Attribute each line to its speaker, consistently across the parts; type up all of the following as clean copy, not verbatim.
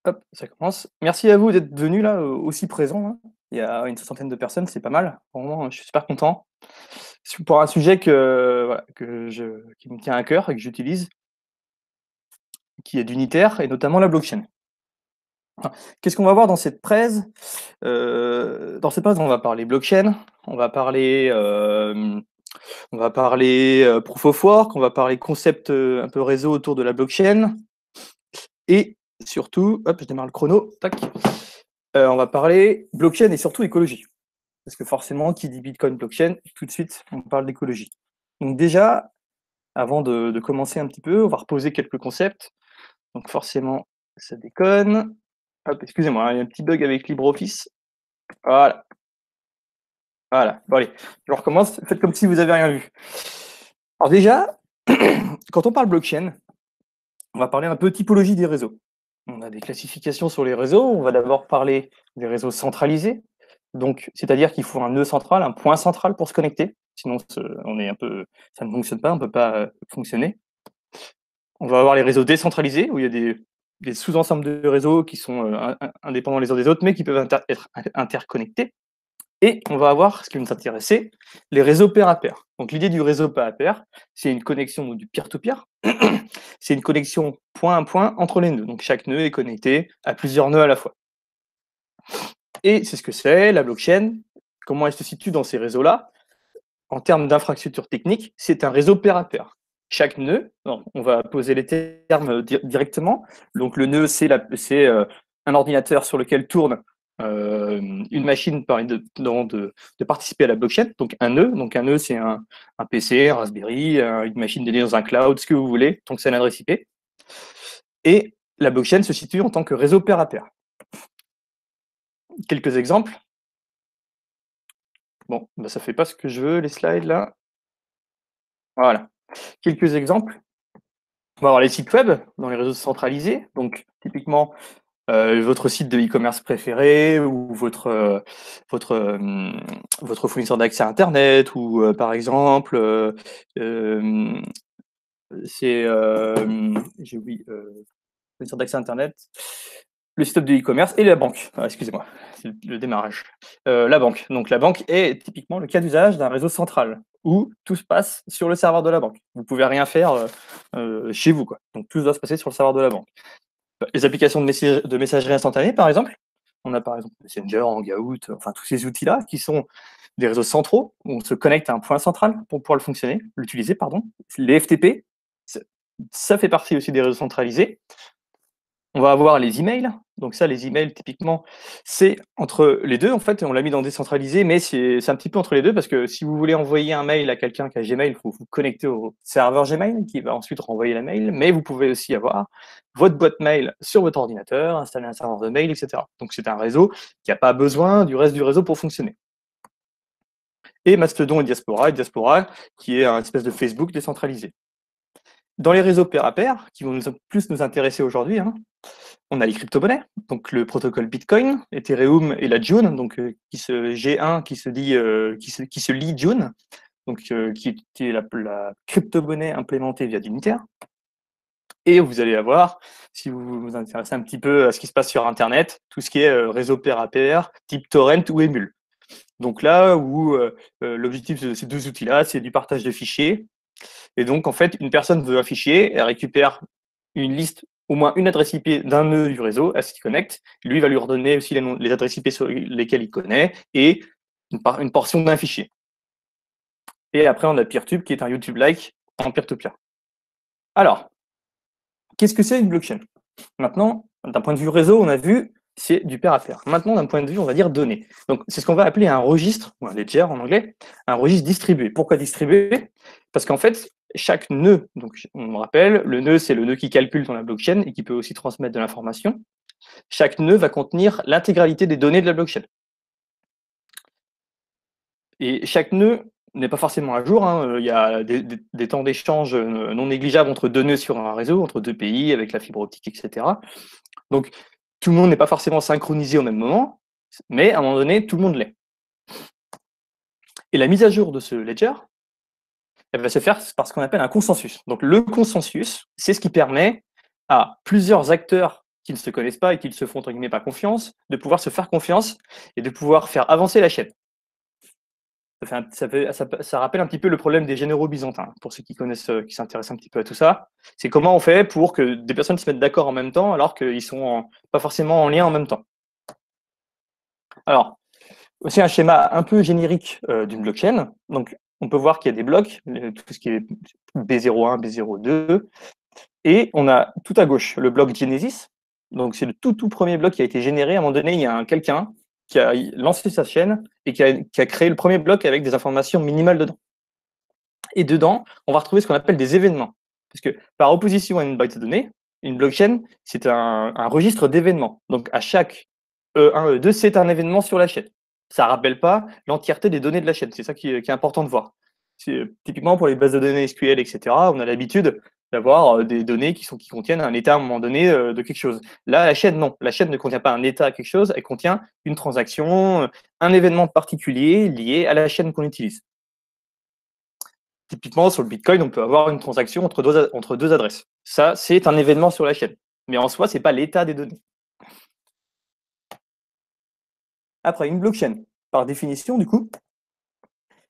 Speaker 1: Hop, ça commence. Merci à vous d'être venus là, aussi présents, hein. Il y a une soixantaine de personnes, c'est pas mal. Vraiment, je suis super content. C'est pour un sujet que, voilà, qui me tient à cœur et que j'utilise, qui est d'unitaire et notamment la blockchain. Alors, qu'est-ce qu'on va voir dans cette presse? Dans cette presse, on va parler blockchain, on va parler, proof of work, on va parler concept, un peu réseau autour de la blockchain et surtout, hop, je démarre le chrono, tac. On va parler blockchain et surtout écologie. Parce que forcément, qui dit Bitcoin blockchain, tout de suite, on parle d'écologie. Donc déjà, avant de commencer un petit peu, on va reposer quelques concepts. Donc forcément, ça déconne. Hop, excusez-moi, hein, il y a un petit bug avec LibreOffice. Voilà, voilà. Bon allez, je recommence. Faites comme si vous avez rien vu. Alors déjà, quand on parle blockchain, on va parler un peu typologie des réseaux. On a des classifications sur les réseaux. On va d'abord parler des réseaux centralisés. Donc, c'est-à-dire qu'il faut un nœud central, un point central pour se connecter. Sinon, ça ne fonctionne pas, on ne peut pas fonctionner. On va avoir les réseaux décentralisés, où il y a des sous-ensembles de réseaux qui sont indépendants les uns des autres, mais qui peuvent être interconnectés. Et on va avoir, ce qui va nous intéresser, les réseaux pair à pair. Donc l'idée du réseau pair à pair, c'est une connexion du peer-to-peer. C'est une connexion point à point entre les nœuds. Donc chaque nœud est connecté à plusieurs nœuds à la fois. Et c'est ce que c'est, la blockchain. Comment elle se situe dans ces réseaux-là? En termes d'infrastructure technique, c'est un réseau pair à pair. Chaque nœud, on va poser les termes directement. Donc le nœud, c'est un ordinateur sur lequel tourne une machine permet de participer à la blockchain. Donc un nœud, c'est un PC, un Raspberry, une machine dédiée dans un cloud, ce que vous voulez, tant que c'est une adresse IP. Et la blockchain se situe en tant que réseau pair à pair. Quelques exemples. Bon, bah ça fait pas ce que je veux, les slides là. Voilà. Quelques exemples. On va avoir les sites web dans les réseaux centralisés. Donc, typiquement, votre site de e-commerce préféré ou votre fournisseur d'accès à internet ou, par exemple, c'est, j'ai oublié, fournisseur d'accès à internet, le site web de e-commerce et la banque. Ah, excusez-moi, c'est le démarrage. La banque. Donc la banque est typiquement le cas d'usage d'un réseau central où tout se passe sur le serveur de la banque. Vous pouvez rien faire, chez vous, quoi. Donc tout doit se passer sur le serveur de la banque. Les applications de messagerie instantanée, par exemple. On a par exemple Messenger, Hangout, enfin tous ces outils-là qui sont des réseaux centraux où on se connecte à un point central pour pouvoir l'utiliser, pardon. Les FTP, ça fait partie aussi des réseaux centralisés. On va avoir les emails. Donc ça, les emails, typiquement, c'est entre les deux. En fait, on l'a mis dans décentralisé, mais c'est un petit peu entre les deux parce que si vous voulez envoyer un mail à quelqu'un qui a Gmail, il faut vous connecter au serveur Gmail qui va ensuite renvoyer la mail. Mais vous pouvez aussi avoir votre boîte mail sur votre ordinateur, installer un serveur de mail, etc. Donc c'est un réseau qui n'a pas besoin du reste du réseau pour fonctionner. Et Mastodon et Diaspora qui est un espèce de Facebook décentralisé. Dans les réseaux pair à pair, qui vont plus nous intéresser aujourd'hui, hein, on a les crypto-monnaies, donc le protocole Bitcoin, Ethereum et la June, donc G1 qui se lit June, donc qui est la crypto-monnaie implémentée via d'unitaire. Et vous allez avoir, si vous vous intéressez un petit peu à ce qui se passe sur Internet, tout ce qui est réseau pair à pair, type torrent ou émule. Donc là où l'objectif de ces deux outils-là, c'est du partage de fichiers. Et donc, en fait, une personne veut un fichier, elle récupère une liste, au moins une adresse IP d'un nœud du réseau, elle s'y connecte. Lui va lui redonner aussi les adresses IP sur lesquelles il connaît et une portion d'un fichier. Et après, on a PeerTube qui est un YouTube-like en peer-to-peer. Alors, qu'est-ce que c'est une blockchain? Maintenant, d'un point de vue réseau, on a vu, c'est du pair à pair. Maintenant, d'un point de vue, on va dire données. Donc, c'est ce qu'on va appeler un registre, ou un ledger en anglais, un registre distribué. Pourquoi distribué? Parce qu'en fait, chaque nœud, donc on me rappelle, le nœud, c'est le nœud qui calcule dans la blockchain et qui peut aussi transmettre de l'information. Chaque nœud va contenir l'intégralité des données de la blockchain. Et chaque nœud n'est pas forcément à jour, hein. Il y a des temps d'échange non négligeables entre deux nœuds sur un réseau, entre deux pays, avec la fibre optique, etc. Donc, tout le monde n'est pas forcément synchronisé au même moment, mais à un moment donné, tout le monde l'est. Et la mise à jour de ce ledger, elle va se faire par ce qu'on appelle un consensus. Donc, le consensus, c'est ce qui permet à plusieurs acteurs qui ne se connaissent pas et qui ne se font entre guillemets pas confiance, de pouvoir se faire confiance et de pouvoir faire avancer la chaîne. Ça rappelle un petit peu le problème des généraux byzantins, pour ceux qui connaissent, qui s'intéressent un petit peu à tout ça. C'est comment on fait pour que des personnes se mettent d'accord en même temps alors qu'ils sont pas forcément en lien en même temps. Alors, aussi un schéma un peu générique d'une blockchain. Donc, on peut voir qu'il y a des blocs, tout ce qui est B01, B02, et on a tout à gauche le bloc Genesis. Donc, c'est le tout premier bloc qui a été généré. À un moment donné, il y a quelqu'un qui a lancé sa chaîne et qui a créé le premier bloc avec des informations minimales dedans. Et dedans, on va retrouver ce qu'on appelle des événements. Parce que par opposition à une base de données, une blockchain, c'est un registre d'événements. Donc, à chaque E1, E2, c'est un événement sur la chaîne. Ça ne rappelle pas l'entièreté des données de la chaîne. C'est ça qui est important de voir. Typiquement, pour les bases de données SQL, etc., on a l'habitude d'avoir des données qui contiennent un état à un moment donné de quelque chose. Là, la chaîne, non. La chaîne ne contient pas un état à quelque chose, elle contient une transaction, un événement particulier lié à la chaîne qu'on utilise. Typiquement, sur le Bitcoin, on peut avoir une transaction entre deux adresses. Ça, c'est un événement sur la chaîne. Mais en soi, ce n'est pas l'état des données. Après, une blockchain, par définition, du coup,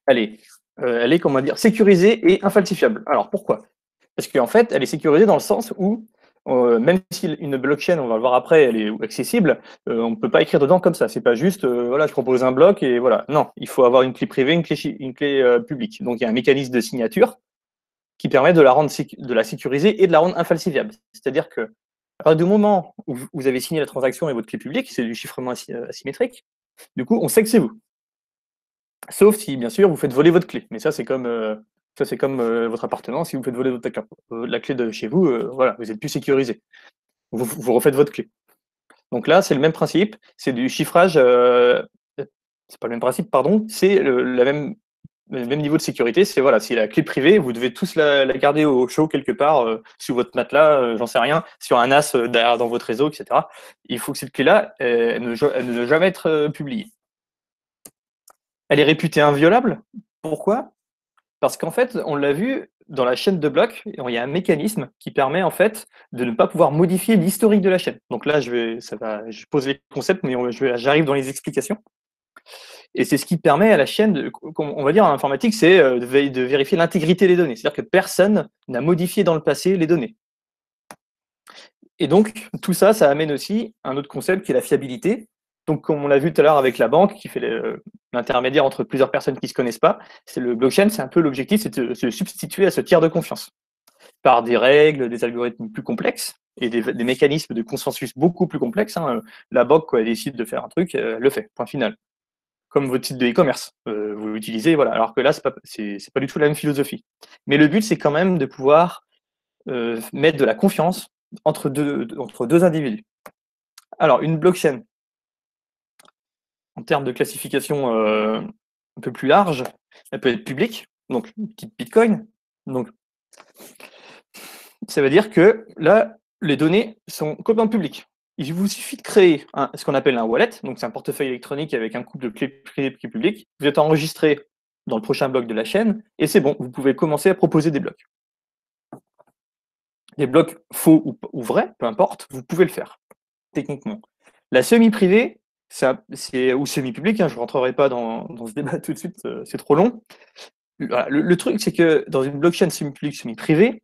Speaker 1: elle est comment dire, sécurisée et infalsifiable. Alors, pourquoi? Parce qu'en fait, elle est sécurisée dans le sens où, même si une blockchain, on va le voir après, elle est accessible, on ne peut pas écrire dedans comme ça. C'est pas juste, voilà, je propose un bloc et voilà. Non, il faut avoir une clé privée, une clé publique. Donc, il y a un mécanisme de signature qui permet de la sécuriser et de la rendre infalsifiable. C'est-à-dire que, à partir du moment où vous avez signé la transaction et votre clé publique, c'est du chiffrement asymétrique, du coup, on sait que c'est vous. Sauf si, bien sûr, vous faites voler votre clé. Mais ça, c'est comme, votre appartement. Si vous faites voler la clé de chez vous, voilà, vous n'êtes plus sécurisé. Vous refaites votre clé. Donc là, c'est le même principe. C'est du chiffrage. C'est pas le même principe, pardon. C'est le même niveau de sécurité. C'est voilà, si la clé privée, vous devez tous la garder au chaud quelque part, sous votre matelas, j'en sais rien, sur un NAS derrière dans votre réseau, etc. Il faut que cette clé-là, elle ne doit jamais être publiée. Elle est réputée inviolable. Pourquoi? Parce qu'en fait, on l'a vu dans la chaîne de blocs, il y a un mécanisme qui permet en fait de ne pas pouvoir modifier l'historique de la chaîne. Donc là, je pose les concepts, mais j'arrive dans les explications. Et c'est ce qui permet à la chaîne, on va dire en informatique, c'est de vérifier l'intégrité des données. C'est-à-dire que personne n'a modifié dans le passé les données. Et donc, tout ça, ça amène aussi un autre concept qui est la fiabilité. Donc, comme on l'a vu tout à l'heure avec la banque, qui fait l'intermédiaire entre plusieurs personnes qui ne se connaissent pas, c'est le blockchain, c'est un peu l'objectif, c'est de se substituer à ce tiers de confiance par des règles, des algorithmes plus complexes et des mécanismes de consensus beaucoup plus complexes. La banque, quand elle décide de faire un truc, elle le fait, point final. Comme votre site de e-commerce, vous l'utilisez, voilà. Alors que là, c'est pas du tout la même philosophie. Mais le but, c'est quand même de pouvoir mettre de la confiance entre deux individus. Alors, une blockchain, en termes de classification un peu plus large, elle peut être publique, donc type Bitcoin. Donc, ça veut dire que là, les données sont complètement publiques. Il vous suffit de créer ce qu'on appelle un wallet, donc c'est un portefeuille électronique avec un couple de clés privées et publiques. Vous êtes enregistré dans le prochain bloc de la chaîne, et c'est bon, vous pouvez commencer à proposer des blocs. Des blocs faux ou vrais, peu importe, vous pouvez le faire, techniquement. La semi-privée, ou semi-publique, je ne rentrerai pas dans ce débat tout de suite, c'est trop long. Le truc, c'est que dans une blockchain semi-publique, semi-privée,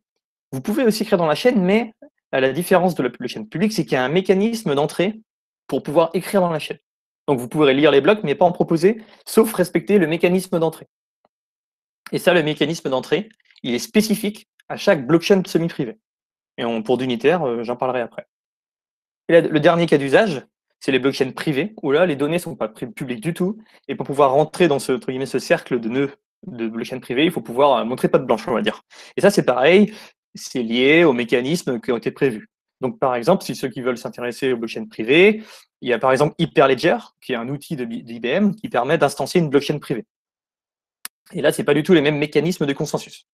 Speaker 1: vous pouvez aussi écrire dans la chaîne, mais à la différence de la blockchain publique, c'est qu'il y a un mécanisme d'entrée pour pouvoir écrire dans la chaîne. Donc vous pourrez lire les blocs, mais pas en proposer, sauf respecter le mécanisme d'entrée. Et ça, le mécanisme d'entrée, il est spécifique à chaque blockchain semi-privée. Et pour d'unitaire, j'en parlerai après. Et là, le dernier cas d'usage, c'est les blockchains privées, où là, les données ne sont pas publiques du tout. Et pour pouvoir rentrer dans ce cercle de nœuds de blockchain privée, il faut pouvoir montrer patte blanche, on va dire. Et ça, c'est pareil, c'est lié aux mécanismes qui ont été prévus. Donc, par exemple, si ceux qui veulent s'intéresser aux blockchains privées, il y a par exemple Hyperledger, qui est un outil d'IBM qui permet d'instancier une blockchain privée. Et là, ce n'est pas du tout les mêmes mécanismes de consensus.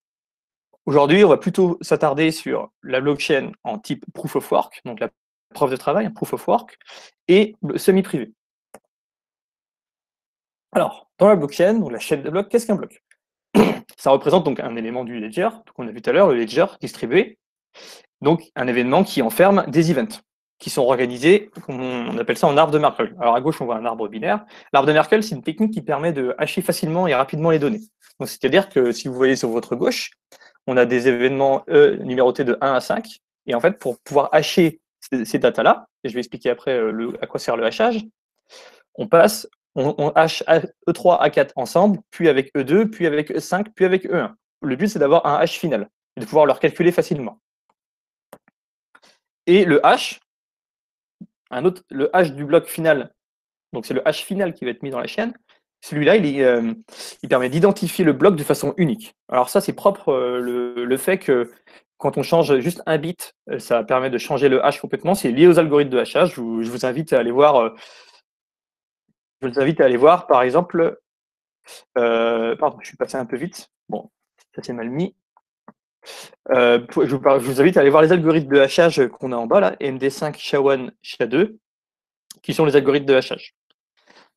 Speaker 1: Aujourd'hui, on va plutôt s'attarder sur la blockchain en type proof of work, donc la preuve de travail, un proof of work, et semi-privé. Alors, dans la blockchain, donc la chaîne de blocs, qu'est-ce qu'un bloc? Ça représente donc un élément du ledger, qu'on a vu tout à l'heure, le ledger distribué, donc un événement qui enferme des events. qui sont organisés, on appelle ça en arbre de Merkle. Alors à gauche, on voit un arbre binaire. L'arbre de Merkle, c'est une technique qui permet de hacher facilement et rapidement les données. Donc c'est-à-dire que si vous voyez sur votre gauche, on a des événements numérotés de 1 à 5. Et en fait, pour pouvoir hacher ces datas-là, et je vais expliquer après à quoi sert le hachage, on hache E3, A4 ensemble, puis avec E2, puis avec E5, puis avec E1. Le but, c'est d'avoir un hash final et de pouvoir le calculer facilement. Et le hash, le hash du bloc final, donc c'est le hash final qui va être mis dans la chaîne, celui-là, il permet d'identifier le bloc de façon unique. Alors ça, c'est propre le fait que quand on change juste un bit, ça permet de changer le hash complètement. C'est lié aux algorithmes de hachage. Je vous invite à aller voir. Par exemple. Pardon, je suis passé un peu vite. Bon, ça c'est mal mis. Je vous invite à aller voir les algorithmes de hachage qu'on a en bas, là, MD5, SHA-1, SHA-2, qui sont les algorithmes de hachage.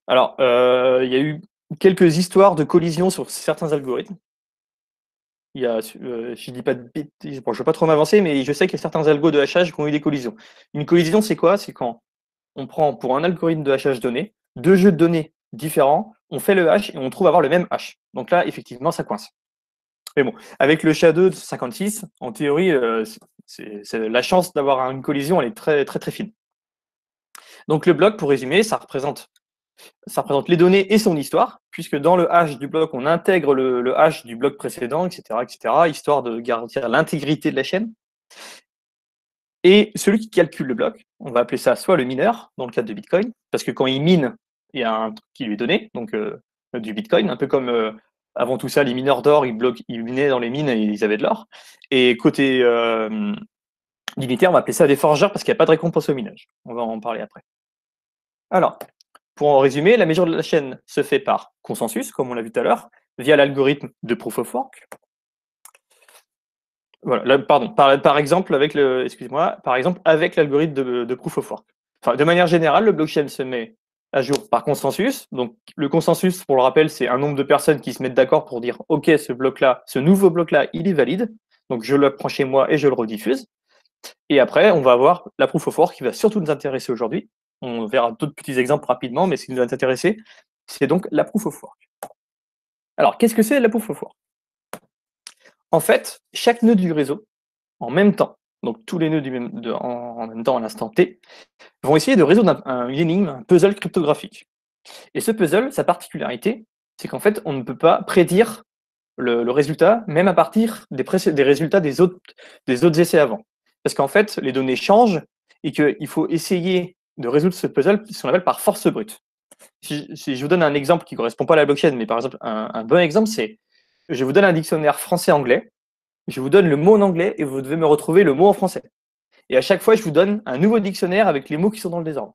Speaker 1: Alors, il y a eu quelques histoires de collisions sur certains algorithmes. Je dis pas de bêtises, bon, je ne veux pas trop m'avancer, mais je sais qu'il y a certains algos de hachage qui ont eu des collisions. Une collision, c'est quoi? C'est quand on prend pour un algorithme de hachage donné, deux jeux de données différents, on fait le hash et on trouve avoir le même hash. Donc là, effectivement, ça coince. Mais bon, avec le SHA-2 de 56, en théorie, la chance d'avoir une collision, elle est très, très, très fine. Donc le bloc, pour résumer, ça représente les données et son histoire, puisque dans le hash du bloc, on intègre le hash du bloc précédent, etc., histoire de garantir l'intégrité de la chaîne. Et celui qui calcule le bloc, on va appeler ça soit le mineur, dans le cadre de Bitcoin, parce que quand il mine, il y a un truc qui lui est donné, donc du Bitcoin, un peu comme avant tout ça, les mineurs d'or, ils minaient dans les mines et ils avaient de l'or. Et côté limité, on va appeler ça des forgeurs, parce qu'il n'y a pas de récompense au minage. On va en parler après. Alors, pour en résumer, la mesure de la chaîne se fait par consensus, comme on l'a vu tout à l'heure, via l'algorithme de Proof of Work. Voilà, là, pardon, par exemple, avec l'algorithme de Proof of Work. Enfin, de manière générale, le blockchain se met à jour par consensus. Donc, le consensus, pour le rappel, c'est un nombre de personnes qui se mettent d'accord pour dire OK, ce nouveau bloc-là, il est valide. Donc, je le prends chez moi et je le rediffuse. Et après, on va avoir la Proof of Work qui va surtout nous intéresser aujourd'hui. On verra d'autres petits exemples rapidement, mais ce qui nous va intéresser, c'est donc la Proof of Work. Alors, qu'est-ce que c'est la Proof of Work? En fait, chaque nœud du réseau, en même temps, donc tous les nœuds en même temps à l'instant T, vont essayer de résoudre une énigme, un puzzle cryptographique. Et ce puzzle, sa particularité, c'est qu'en fait, on ne peut pas prédire le résultat, même à partir des résultats des autres essais avant. Parce qu'en fait, les données changent et qu'il faut essayer de résoudre ce puzzle, ce qu'on appelle par force brute. Si je vous donne un exemple qui ne correspond pas à la blockchain, mais par exemple, un bon exemple, c'est je vous donne un dictionnaire français-anglais, je vous donne le mot en anglais et vous devez me retrouver le mot en français. Et à chaque fois, je vous donne un nouveau dictionnaire avec les mots qui sont dans le désordre.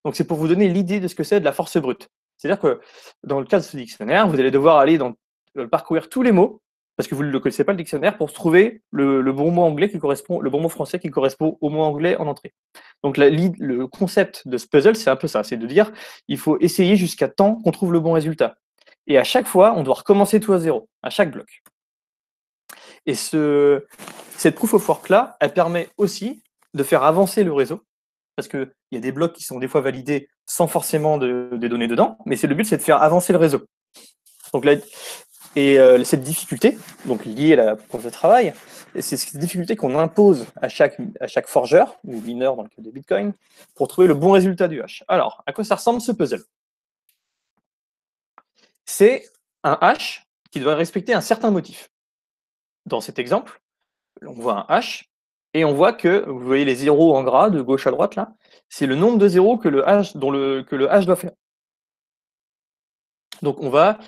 Speaker 1: Donc, c'est pour vous donner l'idée de ce que c'est de la force brute. C'est-à-dire que dans le cas de ce dictionnaire, vous allez devoir aller parcourir tous les mots, parce que vous ne connaissez pas le dictionnaire, pour trouver le bon mot anglais le bon mot français qui correspond au mot anglais en entrée. Donc, le concept de ce puzzle, c'est un peu ça, c'est de dire, il faut essayer jusqu'à temps qu'on trouve le bon résultat. Et à chaque fois, on doit recommencer tout à zéro, à chaque bloc. Et cette proof of work-là, elle permet aussi de faire avancer le réseau, parce qu'il y a des blocs qui sont des fois validés sans forcément des données dedans, mais le but, c'est de faire avancer le réseau. Donc cette difficulté, donc liée à la preuve de travail, c'est cette difficulté qu'on impose à chaque forgeur, ou mineur dans le cas de Bitcoin, pour trouver le bon résultat du hash. Alors, à quoi ça ressemble ce puzzle? C'est un hash qui doit respecter un certain motif. Dans cet exemple, on voit un hash, et on voit que, vous voyez les zéros en gras, de gauche à droite, là, c'est le nombre de zéros que le hash doit faire. Donc on va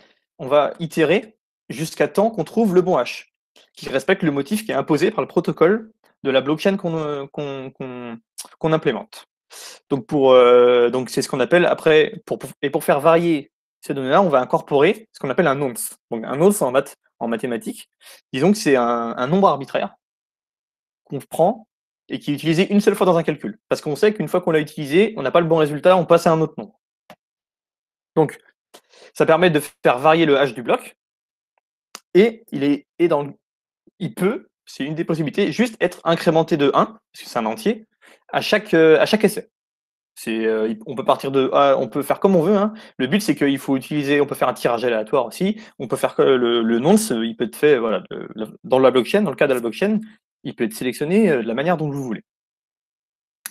Speaker 1: itérer jusqu'à temps qu'on trouve le bon hash, qui respecte le motif qui est imposé par le protocole de la blockchain qu'on implémente. Donc c'est ce qu'on appelle après, pour faire varier ces données-là, on va incorporer ce qu'on appelle un nonce. Donc un nonce en mathématiques, disons que c'est un nombre arbitraire qu'on prend et qui est utilisé une seule fois dans un calcul. Parce qu'on sait qu'une fois qu'on l'a utilisé, on n'a pas le bon résultat, on passe à un autre nombre. Donc, ça permet de faire varier le hash du bloc, et il peut, c'est une des possibilités, juste être incrémenté de 1, parce que c'est un entier, à chaque essai. On peut partir de on peut faire comme on veut, hein. Le but, c'est qu'il faut utiliser on peut faire un tirage aléatoire aussi. On peut faire que le nonce, il peut être fait, voilà, dans la blockchain, dans le cas de la blockchain, il peut être sélectionné, de la manière dont vous voulez.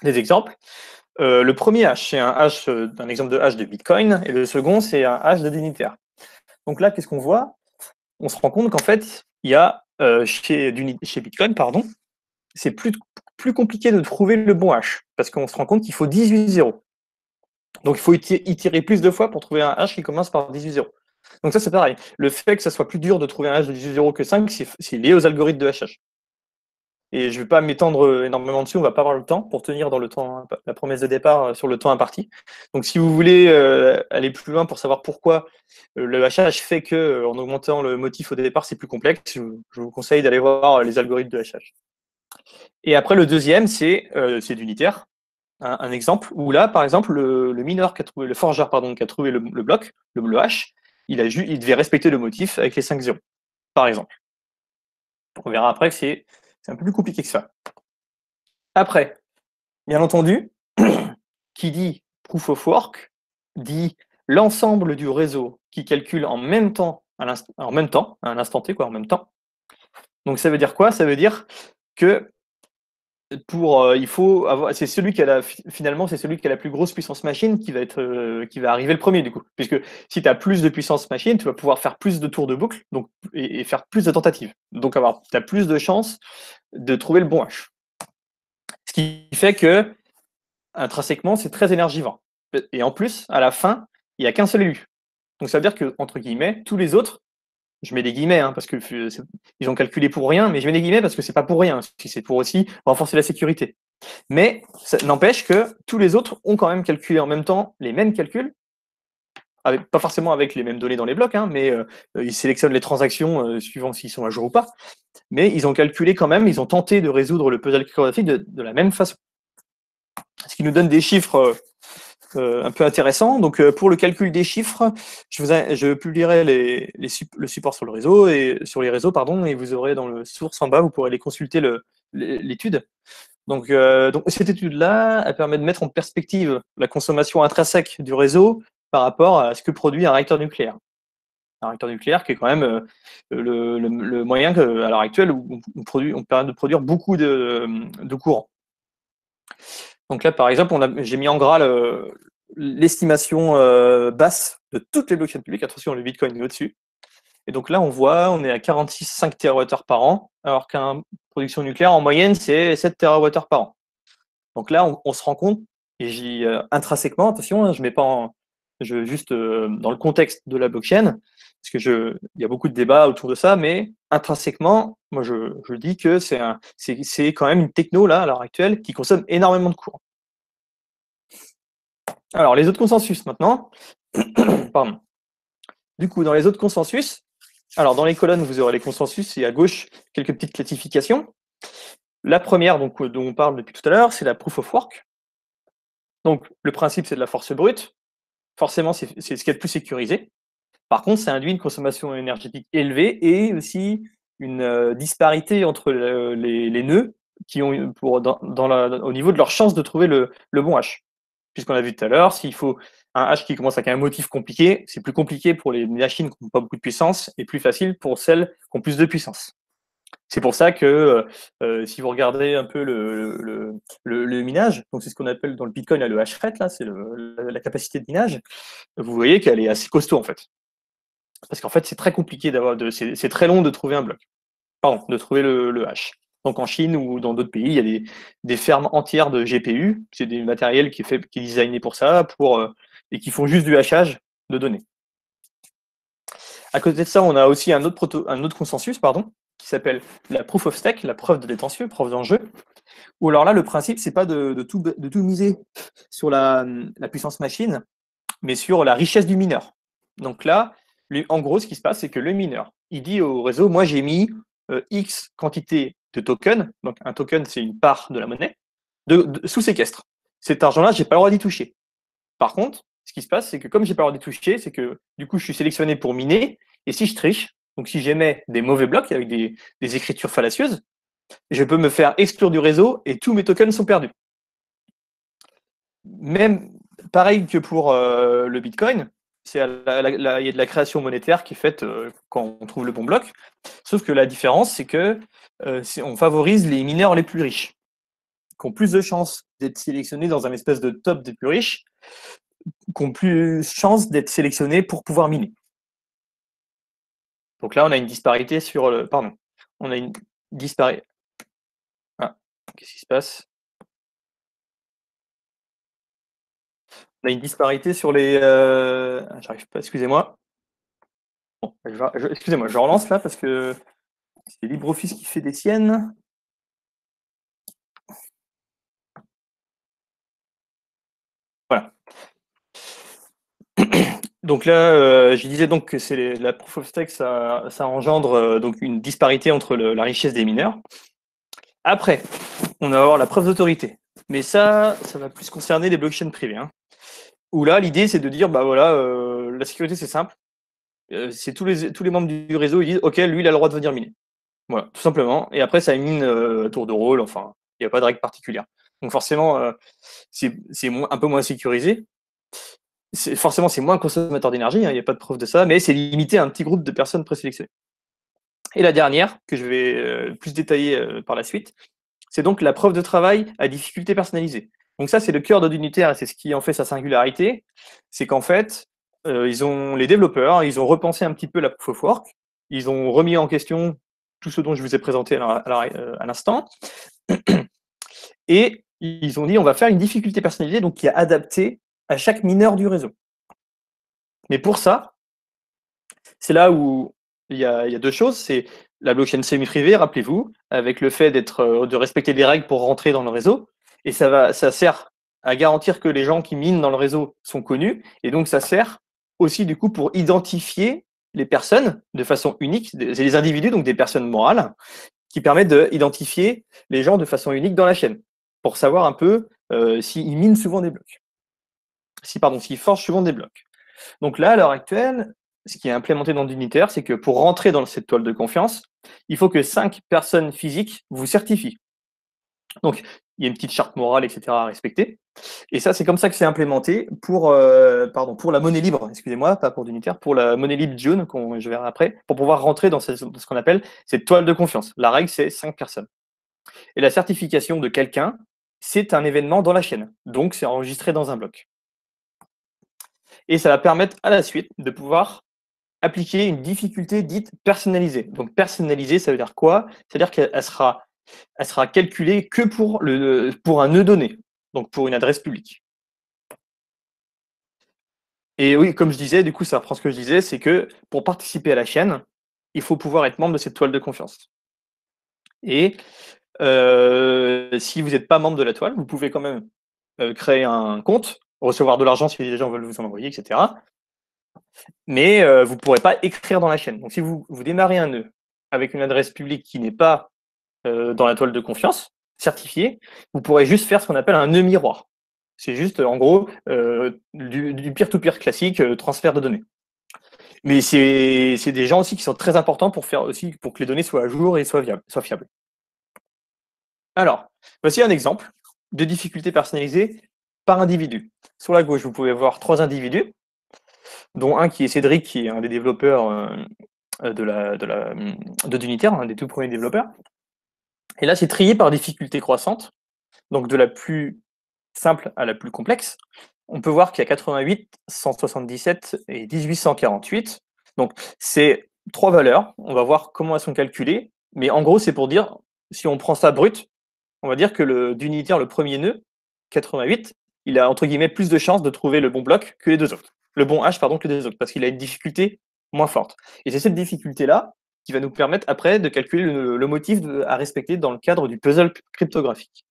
Speaker 1: Des exemples, le premier hash, c'est un exemple de hash de Bitcoin et le second, c'est un hash de d'Unitaire. Donc là, qu'est-ce qu'on voit? On se rend compte qu'en fait, il y a, chez Bitcoin, pardon, c'est plus compliqué de trouver le bon hash parce qu'on se rend compte qu'il faut 18 zéros. Donc il faut itérer plus de fois pour trouver un hash qui commence par 18 zéros. Donc ça, c'est pareil. Le fait que ça soit plus dur de trouver un hash de 18 zéros que 5, c'est lié aux algorithmes de hashage. Et je ne vais pas m'étendre énormément dessus, on ne va pas avoir le temps pour tenir dans le temps, la promesse de départ sur le temps imparti. Donc si vous voulez aller plus loin pour savoir pourquoi le hachage fait que en augmentant le motif au départ, c'est plus complexe, je vous conseille d'aller voir les algorithmes de hachage. Et après, le deuxième, c'est d'unitaire. Un exemple où là, par exemple, le mineur le forgeur qui a trouvé le bloc, le hash, il devait respecter le motif avec les 5 zéros, par exemple. On verra après que c'est un peu plus compliqué que ça. Après, bien entendu, qui dit proof of work dit l'ensemble du réseau qui calcule en même temps, à un instant T, en même temps. Donc ça veut dire quoi? Ça veut dire que il faut avoir, c'est celui qui a finalement, c'est celui qui a la plus grosse puissance machine qui va arriver le premier, du coup. Puisque si tu as plus de puissance machine, tu vas pouvoir faire plus de tours de boucle et faire plus de tentatives. Donc, tu as plus de chances de trouver le bon hash. Ce qui fait que, intrinsèquement, c'est très énergivore. Et en plus, à la fin, il n'y a qu'un seul élu. Donc, ça veut dire que, entre guillemets, tous les autres, je mets des guillemets, hein, parce que ils ont calculé pour rien, mais je mets des guillemets parce que c'est pas pour rien, c'est pour aussi renforcer la sécurité. Mais ça n'empêche que tous les autres ont quand même calculé en même temps les mêmes calculs, pas forcément avec les mêmes données dans les blocs, hein, mais ils sélectionnent les transactions suivant s'ils sont à jour ou pas. Mais ils ont calculé quand même, ils ont tenté de résoudre le puzzle cryptographique de la même façon. Ce qui nous donne des chiffres un peu intéressant. Donc, pour le calcul des chiffres, je publierai le support sur le réseau et sur les réseaux, pardon, et vous aurez dans le source en bas, vous pourrez aller consulter l'étude. Donc cette étude-là, elle permet de mettre en perspective la consommation intrinsèque du réseau par rapport à ce que produit un réacteur nucléaire. Un réacteur nucléaire qui est quand même le moyen à l'heure actuelle où on permet de produire beaucoup de courant. Donc là, par exemple, j'ai mis en gras l'estimation basse de toutes les blockchains publiques. Attention, le Bitcoin est au-dessus. Et donc là, on est à 46,5 TWh par an, alors qu'une production nucléaire, en moyenne, c'est 7 TWh par an. Donc là, on se rend compte, et intrinsèquement, attention, je mets pas juste dans le contexte de la blockchain, parce que il y a beaucoup de débats autour de ça, mais intrinsèquement, moi je dis que c'est quand même une techno là à l'heure actuelle qui consomme énormément de courant. Alors les autres consensus maintenant. Pardon. Du coup, dans les autres consensus, alors dans les colonnes vous aurez les consensus et à gauche quelques petites classifications. La première dont on parle depuis tout à l'heure, c'est la proof of work. Donc le principe c'est de la force brute. Forcément, c'est ce qu'il y a de plus sécurisé. Par contre, ça induit une consommation énergétique élevée et aussi une disparité entre les nœuds qui ont au niveau de leur chance de trouver le bon hash. Puisqu'on a vu tout à l'heure, s'il faut un hash qui commence avec un motif compliqué, c'est plus compliqué pour les machines qui n'ont pas beaucoup de puissance et plus facile pour celles qui ont plus de puissance. C'est pour ça que si vous regardez un peu le minage, donc c'est ce qu'on appelle dans le Bitcoin le hash rate, là, c'est la capacité de minage, vous voyez qu'elle est assez costaud en fait. Parce qu'en fait, c'est très compliqué c'est très long de trouver un bloc. Pardon, de trouver le hash. Donc en Chine ou dans d'autres pays, il y a des fermes entières de GPU, c'est des matériels qui est designé pour ça, et qui font juste du hachage de données. À côté de ça, on a aussi un autre consensus, qui s'appelle la proof of stake, la preuve de détention, preuve d'enjeu. Où alors là, le principe, c'est pas de tout miser sur la puissance machine, mais sur la richesse du mineur. Donc là, en gros, ce qui se passe, c'est que le mineur, il dit au réseau, moi j'ai mis X quantité de tokens, donc un token, c'est une part de la monnaie, sous séquestre. Cet argent-là, j'ai pas le droit d'y toucher. Par contre, ce qui se passe, c'est que comme j'ai pas le droit d'y toucher, c'est que du coup, je suis sélectionné pour miner, et si je triche, donc si j'émets des mauvais blocs avec des écritures fallacieuses, je peux me faire exclure du réseau et tous mes tokens sont perdus. même pareil que pour le Bitcoin, il y a de la création monétaire qui est faite quand on trouve le bon bloc. Sauf que la différence, c'est que on favorise les mineurs les plus riches, qui ont plus de chances d'être sélectionnés dans un espèce de top des plus riches, qui ont plus de chances d'être sélectionnés pour pouvoir miner. Donc là, on a une disparité sur le. Pardon. On a une disparité. Ah, qu'est-ce qui se passe? On a une disparité sur les. J'arrive pas, excusez-moi. Bon, excusez-moi, je relance là parce que c'est LibreOffice qui fait des siennes. Voilà. Donc là, je disais donc que c'est la proof of stake, ça engendre donc une disparité entre la richesse des mineurs. Après, on va avoir la preuve d'autorité. Mais ça va plus concerner les blockchains privées. Hein. Où là, l'idée, c'est de dire, bah voilà, la sécurité, c'est simple. C'est tous les membres du réseau, ils disent, OK, lui, il a le droit de venir miner. Voilà, tout simplement. Et après, ça mine à tour de rôle. Enfin, il n'y a pas de règle particulière. Donc forcément, c'est un peu moins sécurisé. Forcément, c'est moins consommateur d'énergie, il n'y a pas de preuve de ça, mais c'est limité à un petit groupe de personnes présélectionnées. Et la dernière, que je vais plus détailler par la suite, c'est donc la preuve de travail à difficulté personnalisée. Donc ça, c'est le cœur d'Unitaire et c'est ce qui en fait sa singularité. C'est qu'en fait, les développeurs, ils ont repensé un petit peu la proof of work, ils ont remis en question tout ce dont je vous ai présenté à l'instant, et ils ont dit on va faire une difficulté personnalisée donc qui est adaptée à chaque mineur du réseau. Mais pour ça, c'est là où il y a deux choses. C'est la blockchain semi-privée, rappelez-vous, avec le fait de respecter des règles pour rentrer dans le réseau. Et ça sert à garantir que les gens qui minent dans le réseau sont connus. Et donc, ça sert aussi, du coup, pour identifier les personnes de façon unique. C'est les individus, donc des personnes morales, qui permettent d'identifier les gens de façon unique dans la chaîne, pour savoir un peu s'ils minent souvent des blocs. S'ils forgent souvent des blocs. Donc là, à l'heure actuelle, ce qui est implémenté dans Unitaire, c'est que pour rentrer dans cette toile de confiance, il faut que 5 personnes physiques vous certifient. Donc, il y a une petite charte morale, etc. à respecter. Et ça, c'est comme ça que c'est implémenté pour la monnaie libre, excusez-moi, pas pour Unitaire, pour la monnaie libre June, je verrai après, pour pouvoir rentrer dans ce qu'on appelle cette toile de confiance. La règle, c'est 5 personnes. Et la certification de quelqu'un, c'est un événement dans la chaîne. Donc, c'est enregistré dans un bloc. Et ça va permettre à la suite de pouvoir appliquer une difficulté dite personnalisée. Donc personnalisée, ça veut dire quoi? C'est-à-dire qu'elle sera calculée que pour un nœud donné, donc pour une adresse publique. Et oui, comme je disais, du coup, ça reprend ce que je disais, c'est que pour participer à la chaîne, il faut pouvoir être membre de cette toile de confiance. Et si vous n'êtes pas membre de la toile, vous pouvez quand même créer un compte, recevoir de l'argent si les gens veulent vous en envoyer, etc. Mais vous ne pourrez pas écrire dans la chaîne. Donc si vous démarrez un nœud avec une adresse publique qui n'est pas dans la toile de confiance, certifiée, vous pourrez juste faire ce qu'on appelle un nœud miroir. C'est juste, en gros, du peer-to-peer classique, transfert de données. Mais c'est des gens aussi qui sont très importants pour que les données soient à jour et soient fiables. Alors, voici un exemple de difficulté personnalisée par individu. Sur la gauche, vous pouvez voir 3 individus, dont un qui est Cédric, qui est un des développeurs d'Unitaire, un des tout premiers développeurs. Et là, c'est trié par difficulté croissante, donc de la plus simple à la plus complexe. On peut voir qu'il y a 88, 177 et 1848. Donc, c'est 3 valeurs. On va voir comment elles sont calculées. Mais en gros, c'est pour dire, si on prend ça brut, on va dire que d'Unitaire, le premier nœud, 88, il a entre guillemets plus de chances de trouver le bon bloc que les deux autres. Le bon hash, pardon, que les deux autres, parce qu'il a une difficulté moins forte. Et c'est cette difficulté-là qui va nous permettre après de calculer le motif à respecter dans le cadre du puzzle cryptographique.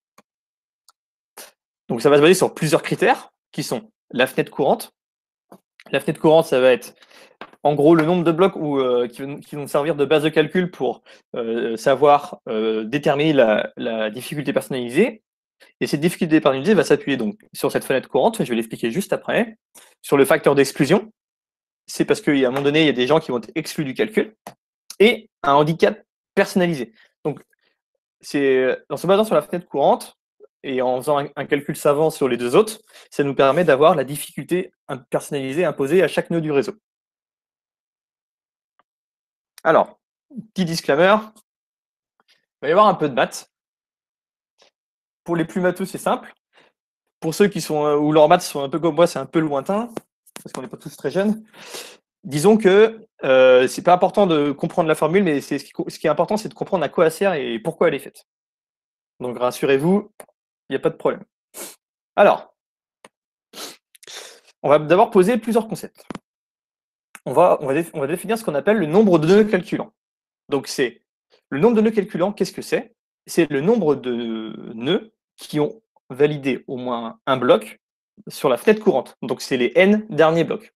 Speaker 1: Donc ça va se baser sur plusieurs critères qui sont la fenêtre courante. La fenêtre courante, ça va être en gros le nombre de blocs qui vont servir de base de calcul pour savoir déterminer la difficulté personnalisée. Et cette difficulté personnalisée va s'appuyer donc sur cette fenêtre courante, je vais l'expliquer juste après, sur le facteur d'exclusion. C'est parce qu'à un moment donné, il y a des gens qui vont être exclus du calcul, et un handicap personnalisé. Donc, en se basant sur la fenêtre courante, et en faisant un calcul savant sur les deux autres, ça nous permet d'avoir la difficulté personnalisée imposée à chaque nœud du réseau. Alors, petit disclaimer, il va y avoir un peu de maths. Pour les plus matheux, c'est simple. Pour ceux qui sont où leurs maths sont un peu comme moi, c'est un peu lointain, parce qu'on n'est pas tous très jeunes. Disons que c'est pas important de comprendre la formule, mais ce qui est important, c'est de comprendre à quoi elle sert et pourquoi elle est faite. Donc rassurez-vous, il n'y a pas de problème. Alors, on va d'abord poser plusieurs concepts. On va définir ce qu'on appelle le nombre de nœuds calculants. Donc c'est le nombre de nœuds calculants, qu'est-ce que c'est? C'est le nombre de nœuds qui ont validé au moins un bloc sur la fenêtre courante. Donc c'est les n derniers blocs,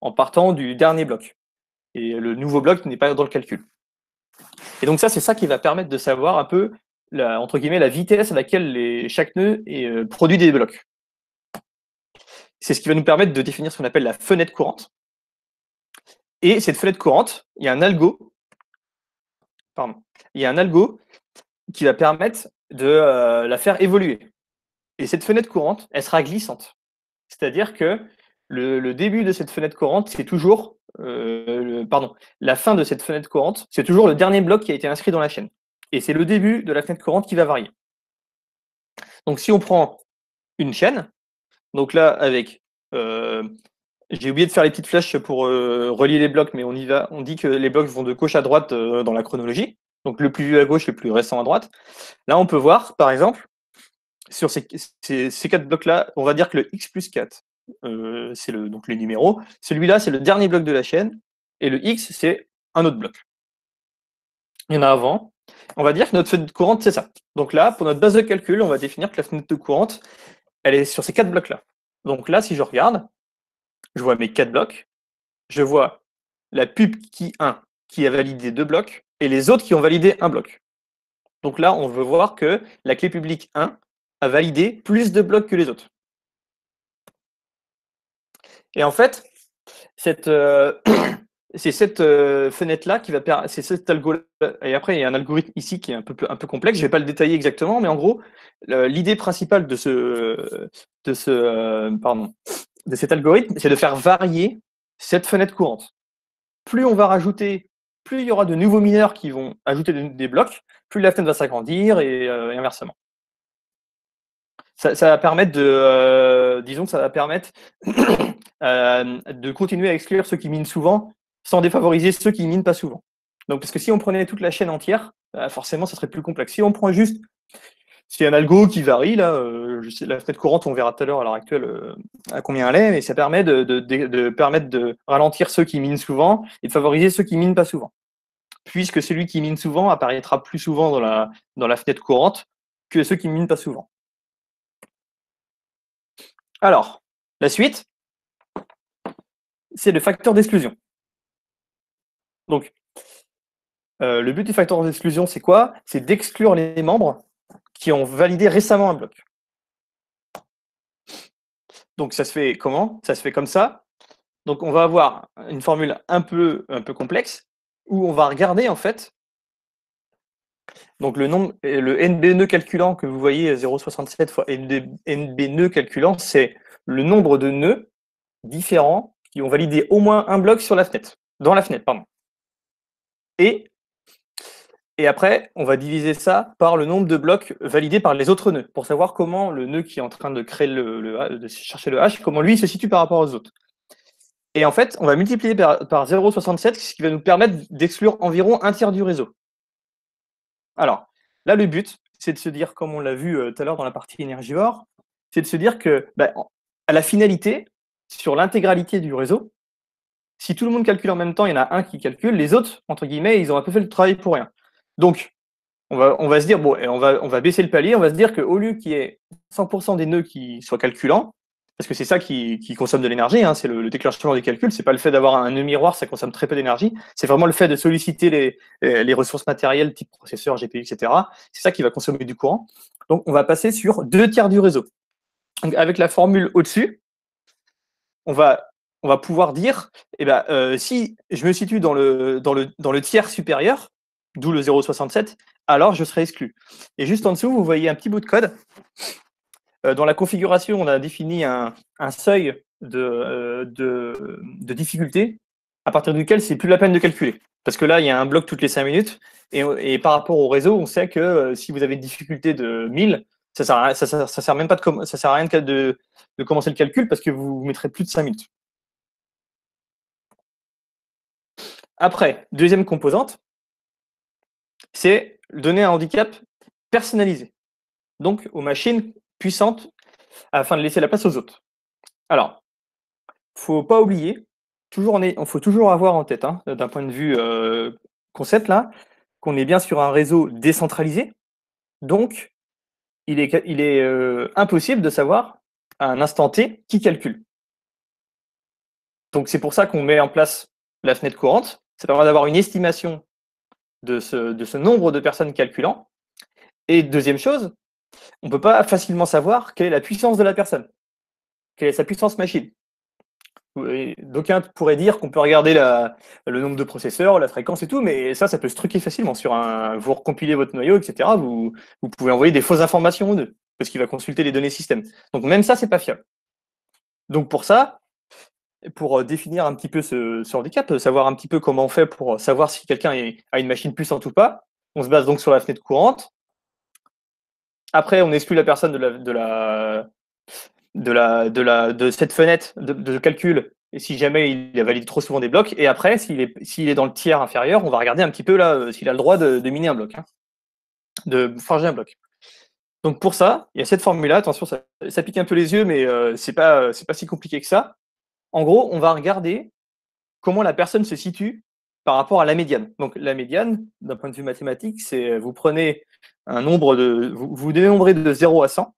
Speaker 1: en partant du dernier bloc. Et le nouveau bloc n'est pas dans le calcul. Et donc ça, c'est ça qui va permettre de savoir un peu, entre guillemets, la vitesse à laquelle chaque nœud produit des blocs. C'est ce qui va nous permettre de définir ce qu'on appelle la fenêtre courante. Et cette fenêtre courante, il y a un algo qui va permettre de la faire évoluer. Et cette fenêtre courante, elle sera glissante. C'est-à-dire que le début de cette fenêtre courante, c'est toujours la fin de cette fenêtre courante, c'est toujours le dernier bloc qui a été inscrit dans la chaîne. Et c'est le début de la fenêtre courante qui va varier. Donc si on prend une chaîne, donc là avec j'ai oublié de faire les petites flèches pour relier les blocs, mais on y va. On dit que les blocs vont de gauche à droite dans la chronologie. Donc le plus vieux à gauche, le plus récent à droite. Là, on peut voir, par exemple, sur ces 4 blocs-là, on va dire que le x plus 4, c'est donc les numéros. Celui-là, c'est le dernier bloc de la chaîne. Et le x, c'est un autre bloc. Il y en a avant. On va dire que notre fenêtre courante, c'est ça. Donc là, pour notre base de calcul, on va définir que la fenêtre courante, elle est sur ces 4 blocs-là. Donc là, si je regarde, je vois mes 4 blocs, je vois la pub qui a validé 2 blocs et les autres qui ont validé un bloc. Donc là, on veut voir que la clé publique 1 a validé plus de blocs que les autres. Et en fait, c'est cette fenêtre-là qui va c'est cet algo. Et après, il y a un algorithme ici qui est un peu complexe. Je ne vais pas le détailler exactement, mais en gros, l'idée principale de cet algorithme, c'est de faire varier cette fenêtre courante. Plus on va rajouter, plus il y aura de nouveaux mineurs qui vont ajouter des blocs, plus la fenêtre va s'agrandir et inversement. Ça va permettre disons que ça va permettre de continuer à exclure ceux qui minent souvent, sans défavoriser ceux qui minent pas souvent. Donc, parce que si on prenait toute la chaîne entière, forcément, ça serait plus complexe. Si on prend juste, c'est un algo qui varie, là, la fenêtre courante, on verra tout à l'heure à l'heure actuelle à combien elle est, mais ça permet de permettre de ralentir ceux qui minent souvent et de favoriser ceux qui minent pas souvent. Puisque celui qui mine souvent apparaîtra plus souvent dans la fenêtre courante que ceux qui minent pas souvent. Alors, la suite, c'est le facteur d'exclusion. Donc, le but du facteur d'exclusion, c'est quoi? C'est d'exclure les membres qui ont validé récemment un bloc. Donc, ça se fait comment? Ça se fait comme ça. Donc, on va avoir une formule un peu complexe où on va regarder, en fait, donc le NB nœud calculant que vous voyez, 0,67 fois NB nœud calculant, c'est le nombre de nœuds différents qui ont validé au moins un bloc sur la fenêtre, dans la fenêtre, pardon. Et après, on va diviser ça par le nombre de blocs validés par les autres nœuds, pour savoir comment le nœud qui est en train de créer de chercher le hash, comment lui se situe par rapport aux autres. Et en fait, on va multiplier par 0,67, ce qui va nous permettre d'exclure environ un tiers du réseau. Alors, là, le but, c'est de se dire, comme on l'a vu tout à l'heure dans la partie énergivore, c'est de se dire que, à la finalité, sur l'intégralité du réseau, si tout le monde calcule en même temps, il y en a un qui calcule, les autres, entre guillemets, ils ont un peu fait le travail pour rien. Donc, on va se dire, bon, on va baisser le palier, on va se dire qu'au lieu qu'il y ait 100% des nœuds qui soient calculants, parce que c'est ça qui consomme de l'énergie, hein, c'est le déclenchement des calculs, c'est pas le fait d'avoir un nœud miroir, ça consomme très peu d'énergie, c'est vraiment le fait de solliciter les ressources matérielles type processeur, GPU, etc. C'est ça qui va consommer du courant. Donc, on va passer sur 2 tiers du réseau. Donc, avec la formule au-dessus, on va pouvoir dire, si je me situe dans le tiers supérieur, d'où le 0,67, alors je serai exclu. Et juste en dessous, vous voyez un petit bout de code. Dans la configuration, on a défini un seuil de difficulté à partir duquel c'est plus la peine de calculer. Parce que là, il y a un bloc toutes les 5 minutes. Et par rapport au réseau, on sait que si vous avez une difficulté de 1000, ça sert même pas ça sert à rien de commencer le calcul parce que vous mettrez plus de 5 minutes. Après, deuxième composante, c'est donner un handicap personnalisé. Donc aux machines puissantes afin de laisser la place aux autres. Alors, faut pas oublier, faut toujours avoir en tête, hein, d'un point de vue concept là, qu'on est bien sur un réseau décentralisé. Donc, il est impossible de savoir à un instant T qui calcule. Donc, c'est pour ça qu'on met en place la fenêtre courante. Ça permet d'avoir une estimation de ce nombre de personnes calculant. Et deuxième chose, on ne peut pas facilement savoir quelle est la puissance de la personne, quelle est sa puissance machine. D'aucuns pourraient dire qu'on peut regarder le nombre de processeurs, la fréquence et tout, mais ça peut se truquer facilement. Vous recompilez votre noyau, etc. Vous pouvez envoyer des fausses informations aux deux, parce qu'il va consulter les données système. Donc même ça, c'est pas fiable. Donc pour ça, pour définir un petit peu ce handicap, savoir un petit peu comment on fait pour savoir si quelqu'un a une machine puissante ou pas, on se base donc sur la fenêtre courante. Après, on exclut la personne de cette fenêtre de calcul, et si jamais il valide trop souvent des blocs. Et après, s'il est dans le tiers inférieur, on va regarder un petit peu là s'il a le droit de miner un bloc, hein, de forger un bloc. Donc pour ça, il y a cette formule-là. Attention, ça pique un peu les yeux, mais c'est pas si compliqué que ça. En gros, on va regarder comment la personne se situe par rapport à la médiane. Donc la médiane, d'un point de vue mathématique, c'est vous prenez un nombre vous dénombrez de 0 à 100,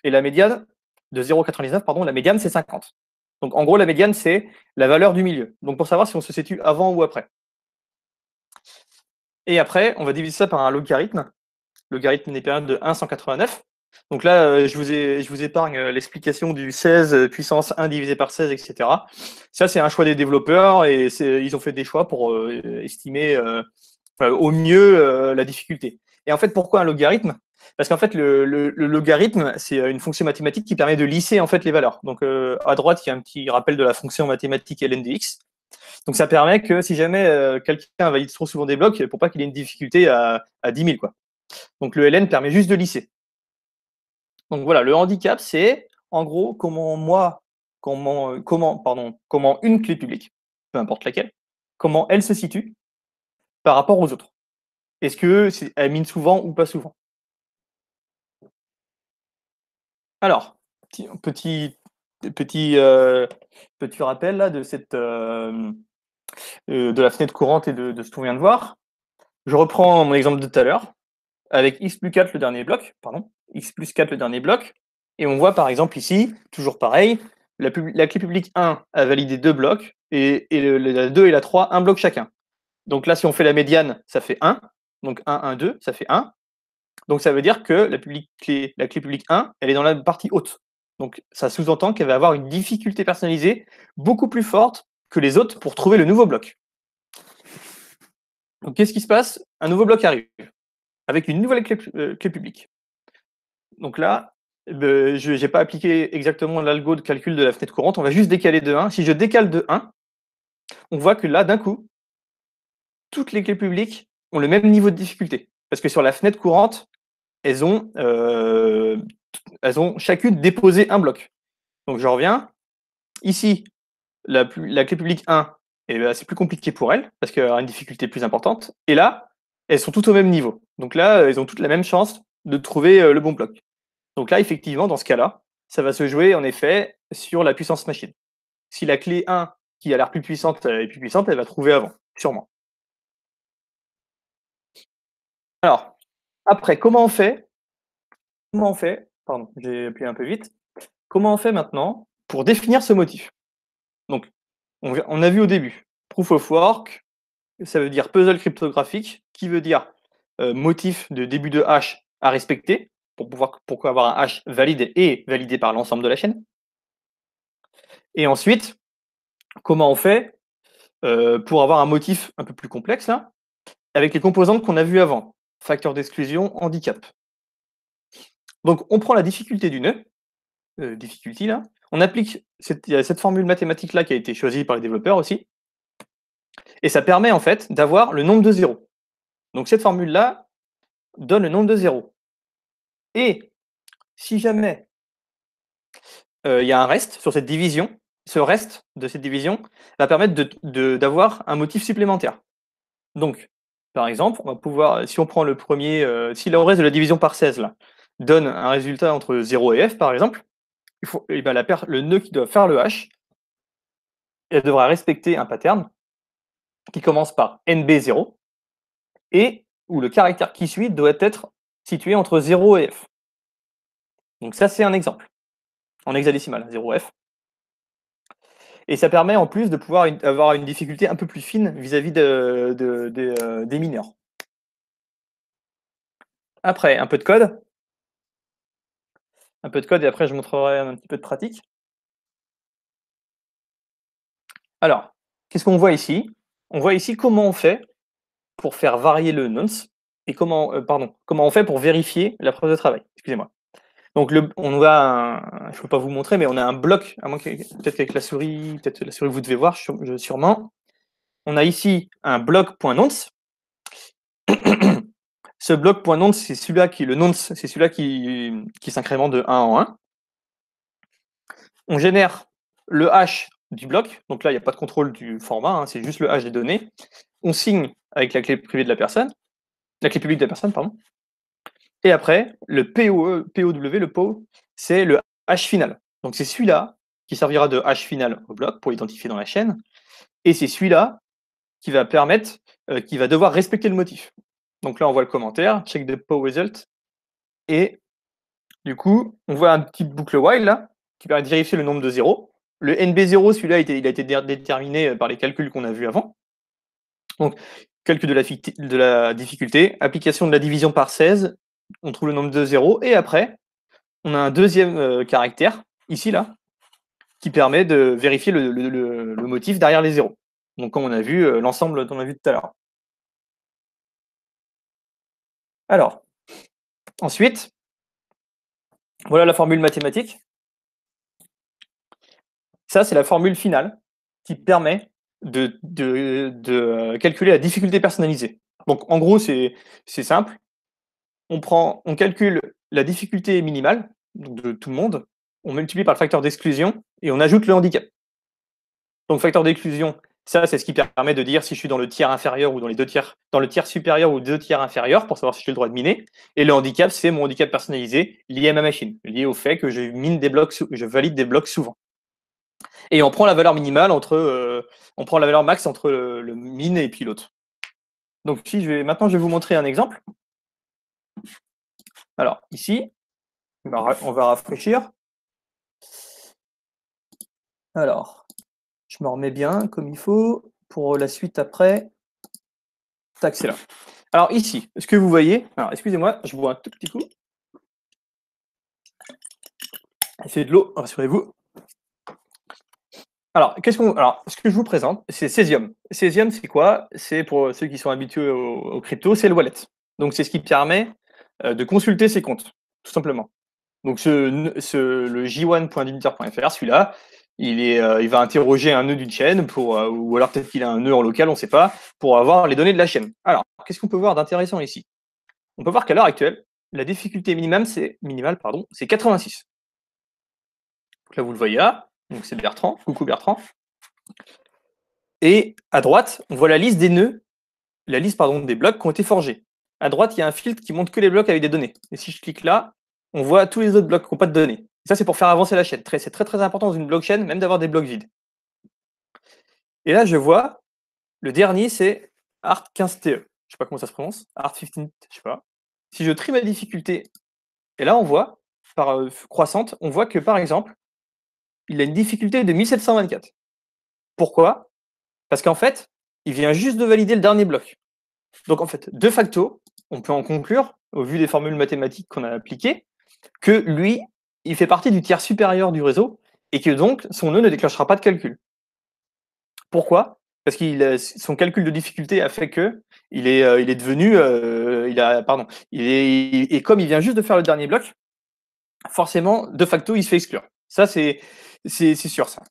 Speaker 1: et la médiane de 0,99, pardon, la médiane c'est 50. Donc en gros, la médiane c'est la valeur du milieu. Donc pour savoir si on se situe avant ou après. Et après, on va diviser ça par un logarithme. Logarithme des périodes de 1 189. Donc là, je vous épargne l'explication du 16 puissance 1 divisé par 16, etc. Ça, c'est un choix des développeurs et ils ont fait des choix pour estimer au mieux la difficulté. Et en fait, pourquoi un logarithme? Parce qu'en fait, le logarithme, c'est une fonction mathématique qui permet de lisser en fait les valeurs. Donc à droite, il y a un petit rappel de la fonction mathématique ln de x. Donc ça permet que si jamais quelqu'un valide trop souvent des blocs, pour pas qu'il ait une difficulté à 10 000, quoi. Donc le ln permet juste de lisser. Donc voilà, le handicap, c'est en gros comment une clé publique, peu importe laquelle, comment elle se situe par rapport aux autres. Est-ce qu'elle mine souvent ou pas souvent? Alors, petit rappel là de de la fenêtre courante et de ce qu'on vient de voir. Je reprends mon exemple de tout à l'heure, avec x plus 4 le dernier bloc, x plus 4 le dernier bloc, et on voit par exemple ici, toujours pareil, la clé publique 1 a validé 2 blocs, et la 2 et la 3, un bloc chacun. Donc là, si on fait la médiane, ça fait 1, donc 1, 1, 2, ça fait 1. Donc ça veut dire que la clé publique 1, elle est dans la partie haute. Donc ça sous-entend qu'elle va avoir une difficulté personnalisée beaucoup plus forte que les autres pour trouver le nouveau bloc. Donc qu'est-ce qui se passe? Un nouveau bloc arrive, avec une nouvelle clé publique. Donc là, je n'ai pas appliqué exactement l'algo de calcul de la fenêtre courante, on va juste décaler de 1. Si je décale de 1, on voit que là, d'un coup, toutes les clés publiques ont le même niveau de difficulté. Parce que sur la fenêtre courante, elles ont chacune déposé un bloc. Donc je reviens. Ici, la clé publique 1, c'est plus compliqué pour elle, parce qu'elle a une difficulté plus importante. Et là, elles sont toutes au même niveau. Donc là, elles ont toutes la même chance de trouver le bon bloc. Donc là, effectivement, dans ce cas-là, ça va se jouer en effet sur la puissance machine. Si la clé 1, qui a l'air plus puissante, est plus puissante, elle va trouver avant, sûrement. Alors, après, comment on fait? Pardon, j'ai appuyé un peu vite. Comment on fait maintenant pour définir ce motif? Donc, on a vu au début, proof of work, ça veut dire puzzle cryptographique, qui veut dire motif de début de hash à respecter, pour avoir un hash valide et validé par l'ensemble de la chaîne. Et ensuite, comment on fait pour avoir un motif un peu plus complexe là, avec les composantes qu'on a vues avant. Facteur d'exclusion, handicap. Donc, on prend la difficulté du nœud, difficulty là, on applique cette formule mathématique-là qui a été choisie par les développeurs aussi, et ça permet en fait d'avoir le nombre de zéros. Donc, cette formule-là donne le nombre de zéros. Et si jamais il y a un reste sur cette division, ce reste de cette division va permettre d'avoir un motif supplémentaire. Donc, par exemple, on va pouvoir, si on prend le premier, si le reste de la division par 16 là, donne un résultat entre 0 et f, par exemple, il faut, et ben le nœud qui doit faire le hash, elle devra respecter un pattern qui commence par NB0 et où le caractère qui suit doit être situé entre 0 et f. Donc ça, c'est un exemple, en hexadécimal, 0f. Et ça permet en plus de pouvoir avoir une difficulté un peu plus fine vis-à-vis des mineurs. Après, un peu de code. Un peu de code et après je montrerai un petit peu de pratique. Alors, qu'est-ce qu'on voit ici? On voit ici comment on fait pour faire varier le nonce et comment on fait pour vérifier la preuve de travail. Excusez-moi. Donc on voit je ne peux pas vous montrer, mais on a un bloc, à moins que peut-être qu'avec la souris, peut-être la souris vous devez voir sûrement. On a ici un bloc.nonce. Ce bloc.nonce, c'est celui-là qui s'incrémente de 1 en 1. On génère le hash du bloc, donc là il n'y a pas de contrôle du format, hein, c'est juste le hash des données. On signe avec la clé privée de la personne, la clé publique de la personne, pardon. Et après, le POW, le POW, c'est le hash final. Donc c'est celui-là qui servira de hash final au bloc pour identifier dans la chaîne, et c'est celui-là qui va permettre, qui va devoir respecter le motif. Donc là on voit le commentaire, check the POW result, et du coup on voit un petit boucle while là, qui permet de vérifier le nombre de zéros. Le NB0, celui-là, il a été déterminé par les calculs qu'on a vus avant. Donc, calcul de la difficulté, application de la division par 16, on trouve le nombre de zéros, et après, on a un deuxième caractère, ici, là, qui permet de vérifier le motif derrière les zéros. Donc, comme on a vu, l'ensemble qu'on a vu tout à l'heure. Alors, ensuite, voilà la formule mathématique. Ça, c'est la formule finale qui permet de calculer la difficulté personnalisée. Donc, en gros, c'est simple. On calcule la difficulté minimale de tout le monde, on multiplie par le facteur d'exclusion et on ajoute le handicap. Donc, facteur d'exclusion, ça, c'est ce qui permet de dire si je suis dans le tiers inférieur ou dans le tiers supérieur ou 2 tiers inférieurs pour savoir si j'ai le droit de miner. Et le handicap, c'est mon handicap personnalisé lié à ma machine, lié au fait que je valide des blocs souvent. Et on prend la valeur minimale on prend la valeur max entre le min et puis l'autre. Donc maintenant je vais vous montrer un exemple. Alors ici, on va rafraîchir. Alors, je me remets bien comme il faut pour la suite après. Tac, c'est là. Alors ici, ce que vous voyez, alors excusez-moi, je bois un tout petit coup. C'est de l'eau, rassurez-vous. Alors, ce que je vous présente, c'est Cesium. Cesium, c'est quoi? C'est pour ceux qui sont habitués au crypto, c'est le wallet. Donc, c'est ce qui permet de consulter ses comptes, tout simplement. Donc, le j1.dimiter.fr, celui-là, il va interroger un nœud d'une chaîne, ou alors peut-être qu'il a un nœud en local, on ne sait pas, pour avoir les données de la chaîne. Alors, qu'est-ce qu'on peut voir d'intéressant ici? On peut voir qu'à l'heure actuelle, la difficulté minimale, c'est 86. Donc là, vous le voyez là, donc c'est Bertrand. Coucou Bertrand. Et à droite, on voit la liste des nœuds, des blocs qui ont été forgés. À droite, il y a un filtre qui montre que les blocs avec des données. Et si je clique là, on voit tous les autres blocs qui n'ont pas de données. Et ça, c'est pour faire avancer la chaîne. C'est très très important dans une blockchain, même d'avoir des blocs vides. Et là, je vois, le dernier, c'est Art15TE. Je ne sais pas comment ça se prononce. Art15, je sais pas. Si je trie ma difficulté, et là, on voit, par croissante, on voit que, par exemple, il a une difficulté de 1724. Pourquoi? Parce qu'en fait, il vient juste de valider le dernier bloc. Donc, en fait, de facto, on peut en conclure, au vu des formules mathématiques qu'on a appliquées, que lui, il fait partie du tiers supérieur du réseau et que donc son nœud ne déclenchera pas de calcul. Pourquoi? parce que son calcul de difficulté a fait que il est devenu, et comme il vient juste de faire le dernier bloc, forcément, de facto, il se fait exclure. Ça, c'est sûr, ça.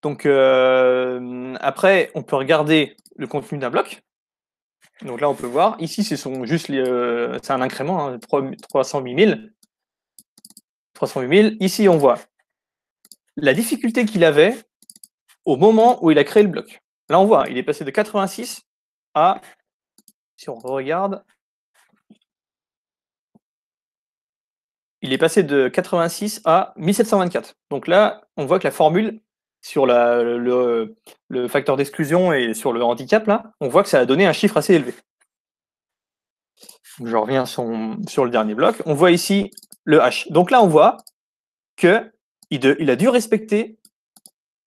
Speaker 1: Donc, après, on peut regarder le contenu d'un bloc. Donc là, on peut voir. Ici, c'est un incrément, hein, 308 000. 308 000. Ici, on voit la difficulté qu'il avait au moment où il a créé le bloc. Là, on voit, il est passé de 86 à, si on regarde, il est passé de 86 à 1724. Donc là, on voit que la formule sur le facteur d'exclusion et sur le handicap, là, on voit que ça a donné un chiffre assez élevé. Je reviens sur le dernier bloc. On voit ici le H. Donc là, on voit qu'il a dû respecter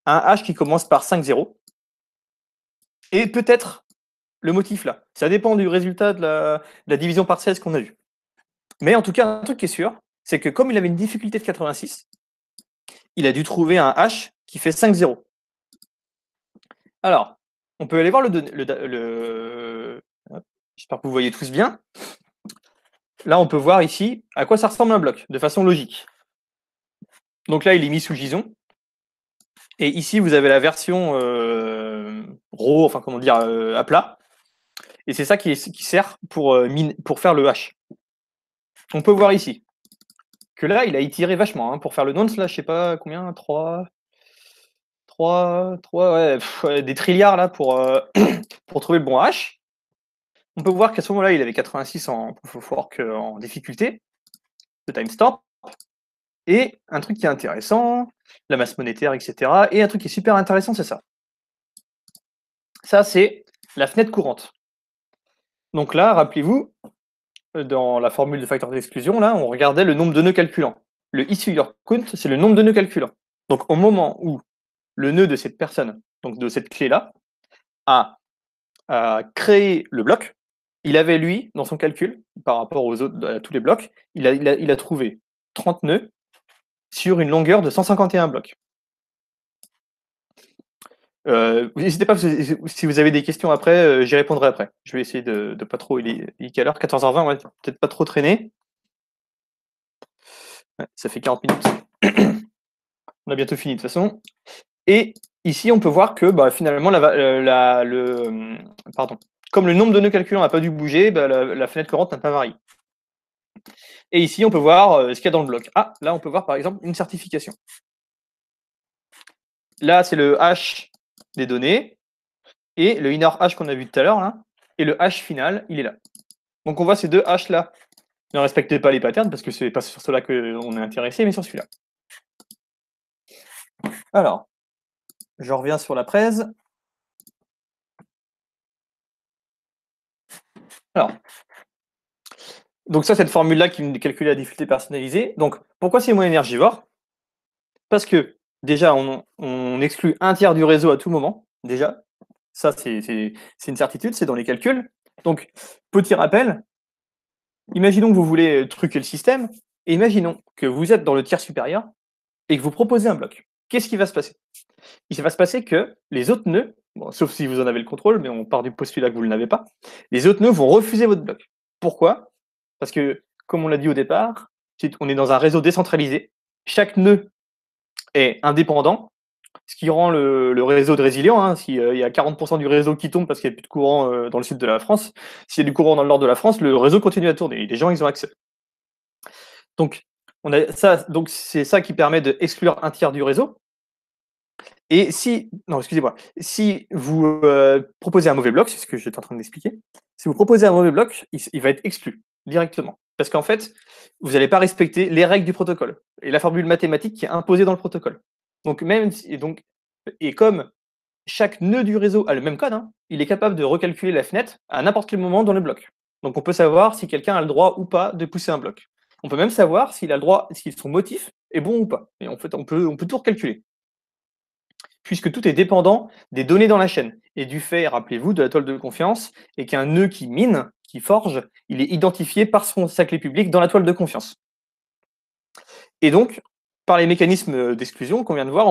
Speaker 1: un H qui commence par 5, 0. Et peut-être le motif là. Ça dépend du résultat de la division par 16 qu'on a vu. Mais en tout cas, un truc qui est sûr, c'est que comme il avait une difficulté de 86, il a dû trouver un H qui fait 5, 0. Alors, on peut aller voir j'espère que vous voyez tous bien. Là, on peut voir ici à quoi ça ressemble un bloc, de façon logique. Donc là, il est mis sous JSON. Et ici, vous avez la version RAW, enfin comment dire, à plat. Et c'est ça qui sert pour faire le hash. On peut voir ici que là, il a étiré vachement, hein, pour faire le nonce, là, je sais pas combien, 3, ouais, des trilliards là pour trouver le bon hash. On peut voir qu'à ce moment-là, il avait 86 en proof of work en difficulté de timestamp. Et un truc qui est intéressant, la masse monétaire, etc. Et un truc qui est super intéressant, c'est ça. Ça, c'est la fenêtre courante. Donc là, rappelez-vous, dans la formule de facteur d'exclusion, là, on regardait le nombre de nœuds calculants. Le isFigure count, c'est le nombre de nœuds calculants. Donc au moment où le nœud de cette personne, donc de cette clé-là, a créé le bloc, il avait, lui, dans son calcul, par rapport aux autres, à tous les blocs, il a trouvé 30 nœuds sur une longueur de 151 blocs. N'hésitez pas, si vous avez des questions après, j'y répondrai après. Je vais essayer de pas trop, il est quelle heure, 14h20, ouais, peut-être pas trop traîner. Ouais, ça fait 40 minutes. On a bientôt fini de toute façon. Et ici, on peut voir que finalement, comme le nombre de nœuds calculants n'a pas dû bouger, la fenêtre courante n'a pas varié. Et ici, on peut voir ce qu'il y a dans le bloc. Ah, là, on peut voir par exemple une certification. Là, c'est le hash des données et le inner hash qu'on a vu tout à l'heure, là, et le hash final, il est là. Donc, on voit ces deux hash là. Ne respectez pas les patterns parce que c'est pas sur cela qu'on est intéressé, mais sur celui-là. Alors, je reviens sur la presse. Alors, donc ça, cette formule-là qui calcule la difficulté personnalisée. Donc, pourquoi c'est moins énergivore? Parce que déjà, on exclut un tiers du réseau à tout moment. Déjà, ça, c'est une certitude, c'est dans les calculs. Donc, petit rappel, imaginons que vous voulez truquer le système, et imaginons que vous êtes dans le tiers supérieur et que vous proposez un bloc. Qu'est-ce qui va se passer? Il va se passer que les autres nœuds, bon, sauf si vous en avez le contrôle, mais on part du postulat que vous ne l'avez pas, les autres nœuds vont refuser votre bloc. Pourquoi? Parce que, comme on l'a dit au départ, on est dans un réseau décentralisé. Chaque nœud est indépendant, ce qui rend le réseau de résilient. Hein. S'il y a 40% du réseau qui tombe parce qu'il n'y a plus de courant dans le sud de la France, s'il y a du courant dans le nord de la France, le réseau continue à tourner et les gens, ils ont accès. Donc, c'est ça qui permet d'exclure un tiers du réseau. Et si vous proposez un mauvais bloc, c'est ce que j'étais en train d'expliquer, si vous proposez un mauvais bloc, il va être exclu directement. Parce qu'en fait, vous n'allez pas respecter les règles du protocole et la formule mathématique qui est imposée dans le protocole. Donc, comme chaque nœud du réseau a le même code, hein, il est capable de recalculer la fenêtre à n'importe quel moment dans le bloc. Donc, on peut savoir si quelqu'un a le droit ou pas de pousser un bloc. On peut même savoir s'il a le droit, si son motif est bon ou pas. Et en fait, on peut tout recalculer. Puisque tout est dépendant des données dans la chaîne et du fait, rappelez-vous, de la toile de confiance, et qu'un nœud qui mine, qui forge, il est identifié par sa clé publique dans la toile de confiance. Et donc, par les mécanismes d'exclusion qu'on vient de voir,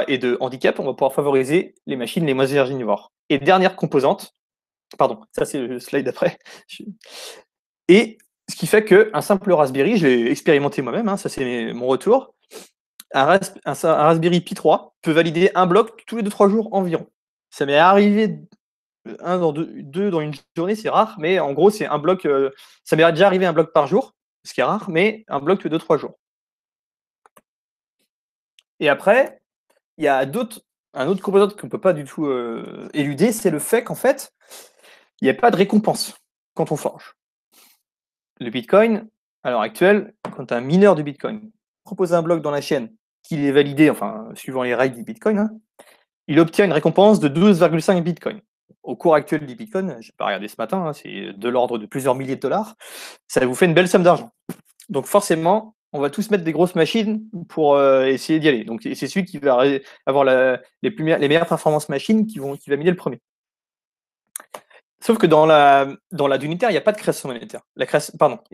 Speaker 1: et de handicap, on va pouvoir favoriser les machines les moins énergivores. Et dernière composante, pardon, ça c'est le slide d'après. Et ce qui fait qu'un simple Raspberry, je l'ai expérimenté moi-même, hein, ça c'est mon retour, un Raspberry Pi 3 peut valider un bloc tous les 2-3 jours environ. Ça m'est arrivé deux dans une journée, c'est rare, mais en gros, c'est un bloc. Ça m'est déjà arrivé un bloc par jour, ce qui est rare, mais un bloc tous les 2-3 jours. Et après, il y a un autre composante qu'on ne peut pas du tout éluder, c'est le fait qu'en fait, il n'y a pas de récompense quand on forge. Le Bitcoin, à l'heure actuelle, quand un mineur de Bitcoin propose un bloc dans la chaîne, qu'il est validé, enfin, suivant les règles du Bitcoin, hein, il obtient une récompense de 12,5 Bitcoin. Au cours actuel du Bitcoin, je n'ai pas regardé ce matin, hein, c'est de l'ordre de plusieurs milliers de dollars, ça vous fait une belle somme d'argent. Donc forcément, on va tous mettre des grosses machines pour essayer d'y aller. Donc c'est celui qui va avoir les meilleures performances machines qui va miner le premier. Sauf que dans la d'unitaire, il n'y a pas de création monétaire.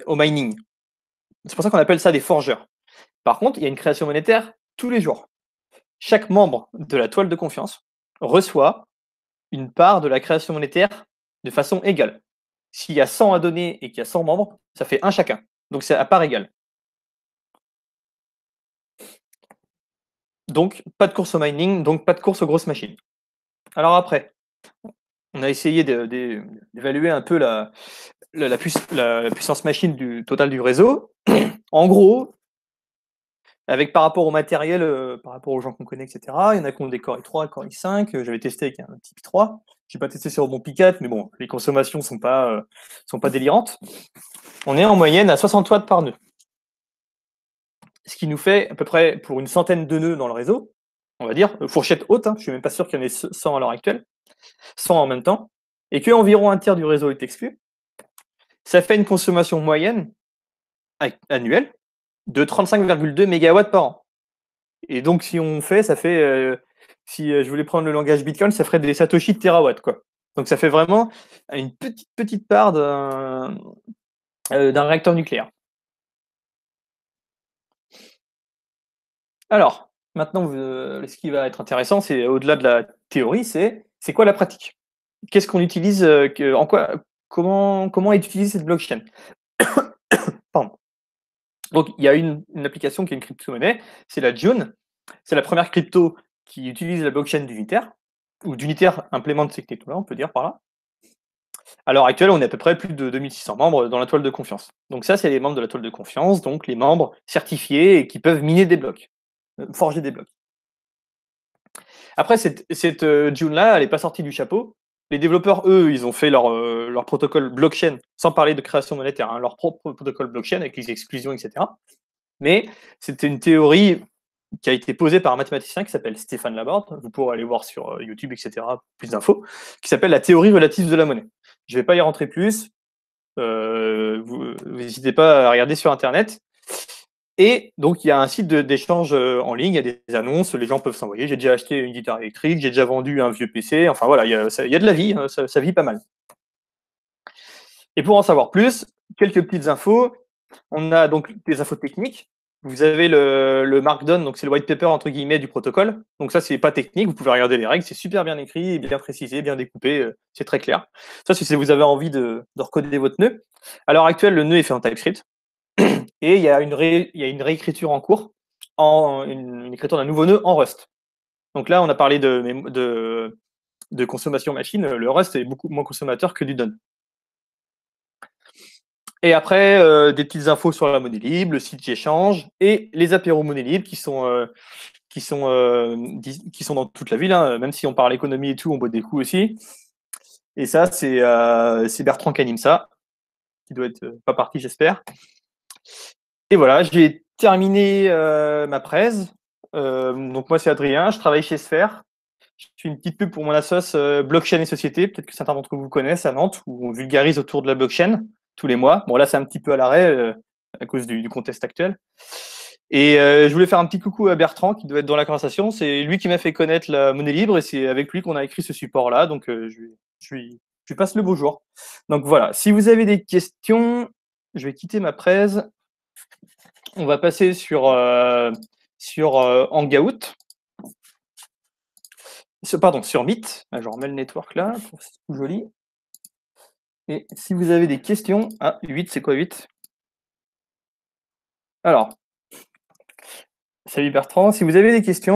Speaker 1: Au mining. C'est pour ça qu'on appelle ça des forgeurs. Par contre, il y a une création monétaire tous les jours. Chaque membre de la toile de confiance reçoit une part de la création monétaire de façon égale. S'il y a 100 à donner et qu'il y a 100 membres, ça fait un chacun. Donc c'est à part égale. Donc pas de course au mining, donc pas de course aux grosses machines. Alors après, on a essayé d'évaluer un peu la puissance machine totale du réseau. En gros, par rapport au matériel, par rapport aux gens qu'on connaît, etc., il y en a qui ont des Core i3, Core i5. J'avais testé avec un petit Pi 3. Je n'ai pas testé sur mon Pi 4, mais bon, les consommations ne sont pas délirantes. On est en moyenne à 60 watts par nœud. Ce qui nous fait à peu près pour une centaine de nœuds dans le réseau, on va dire, fourchette haute, hein, je ne suis même pas sûr qu'il y en ait 100 à l'heure actuelle, 100 en même temps, et qu'environ un tiers du réseau est exclu. Ça fait une consommation moyenne annuelle de 35,2 MW par an. Et donc, si on fait, ça fait, si je voulais prendre le langage Bitcoin, ça ferait des Satoshi de terawatts, quoi. Donc, ça fait vraiment une petite part d'un réacteur nucléaire. Alors, maintenant, ce qui va être intéressant, c'est au-delà de la théorie, c'est quoi la pratique? Qu'est-ce qu'on utilise, comment est utilisée cette blockchain? Pardon. Donc, il y a une application qui est une crypto-monnaie, c'est la June. C'est la première crypto qui utilise la blockchain d'Unitaire, ou d'Unitaire implémente ces cryptos-là, on peut dire par là. À l'heure actuelle, on est à peu près plus de 2600 membres dans la toile de confiance. Donc ça, c'est les membres de la toile de confiance, donc les membres certifiés et qui peuvent miner des blocs, forger des blocs. Après, cette June-là, elle n'est pas sortie du chapeau. Les développeurs, eux, ils ont fait leur protocole blockchain, sans parler de création monétaire, hein, leur propre protocole blockchain avec les exclusions, etc. Mais c'était une théorie qui a été posée par un mathématicien qui s'appelle Stéphane Laborde. Vous pourrez aller voir sur YouTube, etc., plus d'infos, qui s'appelle la théorie relative de la monnaie. Je ne vais pas y rentrer plus. Vous n'hésitez pas à regarder sur Internet. Et donc, il y a un site d'échange en ligne, il y a des annonces, les gens peuvent s'envoyer. J'ai déjà acheté une guitare électrique, j'ai déjà vendu un vieux PC. Enfin voilà, il y a de la vie, hein, ça vit pas mal. Et pour en savoir plus, quelques petites infos. On a donc des infos techniques. Vous avez le Markdown, donc c'est le white paper entre guillemets du protocole. Donc ça, c'est pas technique, vous pouvez regarder les règles, c'est super bien écrit, bien précisé, bien découpé, c'est très clair. Ça, c'est si vous avez envie de recoder votre nœud. À l'heure actuelle, le nœud est fait en TypeScript. Et il y a une réécriture en cours, une écriture d'un nouveau nœud en Rust. Donc là, on a parlé de consommation machine. Le Rust est beaucoup moins consommateur que du Done. Et après, des petites infos sur la monnaie libre, le site d'échange et les apéros monnaie libre qui sont dans toute la ville. Hein. Même si on parle économie et tout, on boit des coups aussi. Et ça, c'est Bertrand qui anime ça, qui doit être pas parti, j'espère. Et voilà, j'ai terminé ma presse. Donc moi, c'est Adrien, je travaille chez Sphère. Je fais une petite pub pour mon assoce Blockchain et Société. Peut-être que certains d'entre vous connaissent à Nantes, où on vulgarise autour de la blockchain tous les mois. Bon, là, c'est un petit peu à l'arrêt à cause du contexte actuel. Et je voulais faire un petit coucou à Bertrand, qui doit être dans la conversation. C'est lui qui m'a fait connaître la monnaie libre et c'est avec lui qu'on a écrit ce support-là. Donc, je lui passe le bonjour. Donc, voilà. Si vous avez des questions, je vais quitter ma presse. On va passer sur sur Hangout. Pardon, sur Meet. Je remets le network là, pour que c'est tout joli. Et si vous avez des questions... Ah, 8, c'est quoi 8? Alors, salut Bertrand, si vous avez des questions,